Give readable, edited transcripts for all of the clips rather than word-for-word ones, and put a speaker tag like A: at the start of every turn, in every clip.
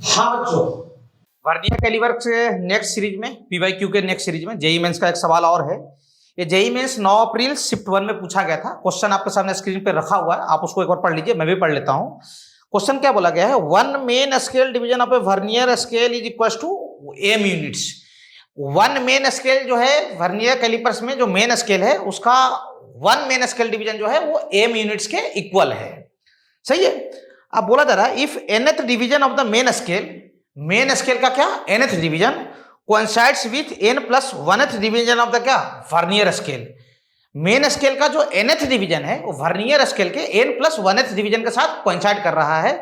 A: हाँ बच्चों, vernier caliper के नेक्स्ट सीरीज में पीवाईक्यू के नेक्स्ट सीरीज में जेई मेंस का एक सवाल और है। ये जेई मेंस 9 अप्रैल शिफ्ट 1 में पूछा गया था। क्वेश्चन आपके सामने स्क्रीन पे रखा हुआ है, आप उसको एक बार पढ़ लीजिए, मैं भी पढ़ लेता हूँ। क्वेश्चन क्या बोला गया है, one main scale division of a vernier scale is equal to M units. One main scale जो है वर्नियर कैलिपर्स में, जो मेन स्केल है उसका वन मेन स्केल डिवीजन जो है वो एम यूनिट्स के इक्वल है। सही है। अब बोला जा रहा है if nth division of the main scale का क्या nth division coincides with n plus 1th division of the क्या वर्नियर स्केल। मेन स्केल का जो nth डिवीजन है वो वर्नियर स्केल के n प्लस 1th डिवीजन के साथ कोइंसाइड कर रहा है,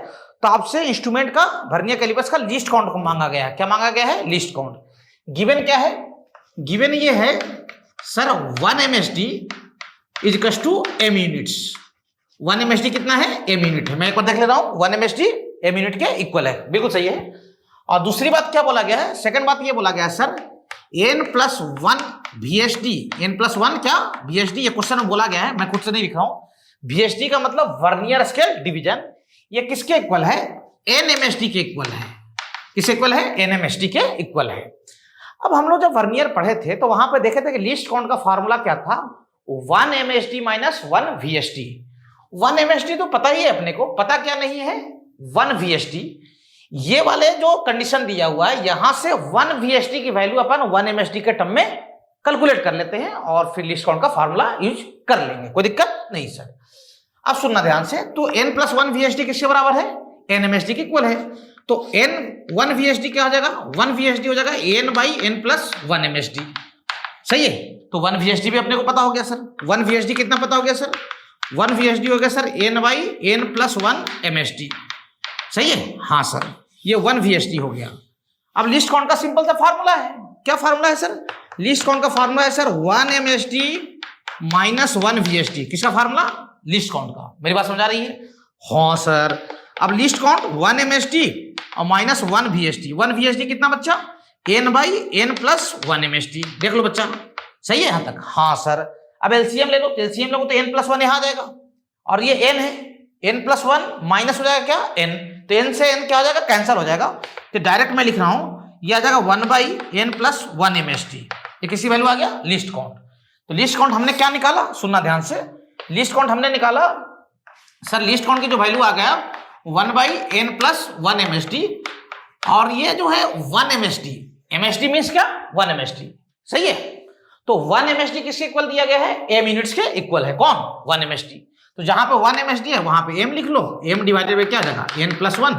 A: तो आपसे इंस्ट्रूमेंट का वर्नियर कैलिपर्स का लीस्ट काउंट को मांगा गया है। क्या मांगा गया है? Least count. गिवन क्या है? गिवन ये है sir 1 MSD is equal to m units. 1 MSD कितना है? m यूनिट है। मैं एक बार देख ले रहा हूं, 1 MSD m यूनिट के इक्वल है, बिल्कुल सही है। और दूसरी बात क्या बोला गया है? सेकंड बात ये बोला गया है sir n plus 1 VSD, n plus 1 क्या VSD, ये क्वेश्चन में बोला गया है, मैं खुद से नहीं लिख रहा हूं। VSD का मतलब वर्नियर स्केल डिवीजन, ये किसके इक्वल है? n MSD के इक्वल है। किसके इक्वल है? n MSD के इक्वल है। अब हम लोग जब वर्नियर पढ़े थे तो वहां पे देखे थे कि लीस्ट काउंट का फार्मूला क्या था? 1 MSD माइनस 1 VSD। 1 MSD तो पता ही है अपने को, पता क्या नहीं है? 1 VSD। ये वाले जो कंडीशन दिया हुआ है, यहां से 1 VSD की वैल्यू अपन 1 MSD के टर्म में कैलकुलेट कर लेते हैं और फिर लीस्ट काउंट का फार्मूला यूज कर लेंगे, कोई दिक्कत नहीं सर। अब सुनना ध्यान से, तो n प्लस 1 VSD किसके बराबर है? n MSD के इक्वल है। तो n 1 VSD क्या हो जाएगा? 1 VSD हो जाएगा n by n plus 1 MSD। सही है। तो 1 VSD भी अपने को पता हो गया सर। 1 VSD कितना पता हो गया सर? 1 VSD हो गया sir n by n plus 1 MSD। सही है। हाँ सर, ये 1 VSD हो गया। अब लीस्ट काउंट का सिंपल सा फार्मूला है। क्या फार्मूला है सर? लीस्ट काउंट का फार्मूला है सर 1 MSD माइनस 1 VSD। किसका फार्मूला? लीस्ट काउंट का। मेरी बात समझ आ रही है? हाँ सर। अब लीस्ट काउंट 1 MSD और माइनस 1 VSD। 1 VSD कितना बच्चा? n by n plus 1 MSD। देख लो बच्चा, सही है यहां तक? हाँ सर। अब एलसीएम ले लो, एलसीएम लोगे तो n प्लस 1 यहां आ जाएगा और ये n है, n प्लस 1 माइनस हो जाएगा क्या? n। तो n से n क्या हो जाएगा? कैंसिल हो जाएगा। तो डायरेक्ट मैं लिख रहा हूं, ये आ जाएगा 1 बाई n प्लस 1 MSD। ये किसी वैल्यू आ गया? Least count. तो लीस्ट काउंट हमने क्या निकाला? सुनना ध्यान से। लीस्ट काउंट हमने निकाला सर, लीस्ट काउंट की जो वैल्यू आ गया 1 बाई n प्लस 1 MSD, और ये जो है 1 MSD, MSD मीन्स क्या? 1 MSD। सही है। तो 1 MSD किसके इक्वल दिया गया है? m यूनिट्स के इक्वल है। कौन? 1 MSD। तो जहां पे 1 MSD है वहां पे m लिख लो, m डिवाइडेड बाय क्या आ जाएगा? n plus 1।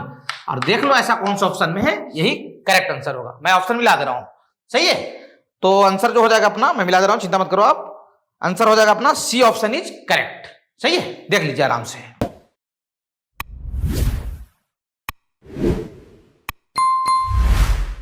A: और देख लो ऐसा कौन सा ऑप्शन में है, यही करेक्ट आंसर होगा। मैं ऑप्शन मिला दे रहा हूं। सही है। तो आंसर जो हो जाएगा अपना, मैं मिला दे रहा हूं, चिंता मत करो आप, आंसर हो जाएगा अपना सी ऑप्शन इज करेक्ट। सही है, देख लीजिए आराम से।